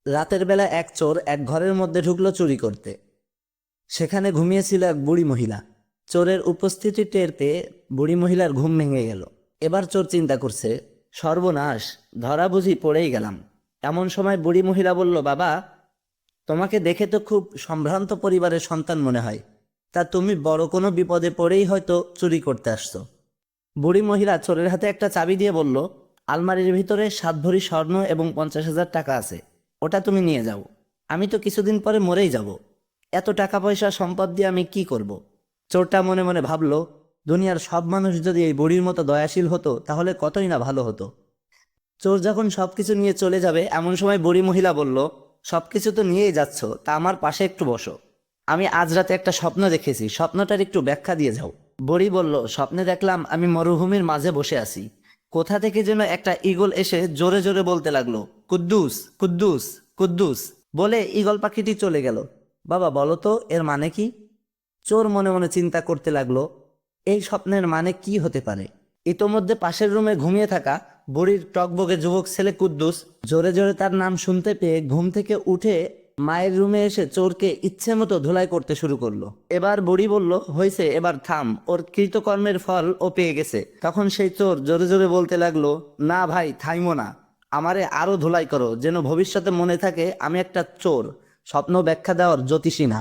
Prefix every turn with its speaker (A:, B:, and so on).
A: রাতের বেলা এক চোর এক ঘরের মধ্যে ঢুকলো চুরি করতে। সেখানে ঘুমিয়েছিল এক বুড়ি মহিলা। চোরের উপস্থিতি টের পেয়ে বুড়ি মহিলার ঘুম ভেঙে গেল। এবার চোর চিন্তা করছে, সর্বনাশ, ধরা বুঝি পড়েই গেলাম। এমন সময় বুড়ি মহিলা বলল, বাবা, তোমাকে দেখে তো খুব সম্ভ্রান্ত পরিবারের সন্তান মনে হয়। তা তুমি বড় কোনো বিপদে পড়েই হয়তো চুরি করতে আসছো। বুড়ি মহিলা চোরের হাতে একটা চাবি দিয়ে বলল, আলমারির ভিতরে 7 ভরি স্বর্ণ এবং 50,000 টাকা আছে, ওটা তুমি নিয়ে যাও। আমি তো কিছুদিন পরে মরেই যাব, এত টাকা পয়সা সম্পদ দিয়ে আমি কি করব। চোরটা মনে মনে ভাবল, দুনিয়ার সব মানুষ যদি এই বুড়ির মতো দয়াশীল হতো তাহলে কতই না ভালো হতো। চোর যখন সবকিছু নিয়ে চলে যাবে এমন সময় বুড়ি মহিলা বলল, সবকিছু তো নিয়েই যাচ্ছ, তা আমার পাশে একটু বসো। আমি আজ রাতে একটা স্বপ্ন দেখেছি, স্বপ্নটার একটু ব্যাখ্যা দিয়ে যাও। বুড়ি বলল, স্বপ্নে দেখলাম আমি মরুভূমির মাঝে বসে আছি। কোথা থেকে যেন একটা ঈগল এসে জোরে জোরে বলতে লাগলো, কুদ্দুস কুদ্দুস কুদ্দুস, বলে ঈগল পাখিটি চলে গেল। বাবা, বলো তো এর মানে কি? চোর মনে মনে চিন্তা করতে লাগলো, এই স্বপ্নের মানে কি হতে পারে। ইতোমধ্যে পাশের রুমে ঘুমিয়ে থাকা বুড়ির টকবগে যুবক ছেলে কুদ্দুস জোরে জোরে তার নাম শুনতে পেয়ে ঘুম থেকে উঠে মায়ের রুমে এসে চোরকে ইচ্ছে মতো ধুলাই করতে শুরু করলো। এবার বুড়ি বলল, হয়েছে, এবার থাম, ওর কৃতকর্মের ফল ও পেয়ে গেছে। তখন সেই চোর জোরে জোরে বলতে লাগলো, না ভাই, থাইমো না, আমারে আরো ধুলাই করো, যেন ভবিষ্যতে মনে থাকে আমি একটা চোর, স্বপ্ন ব্যাখ্যা দেওয়ার জ্যোতিষী না।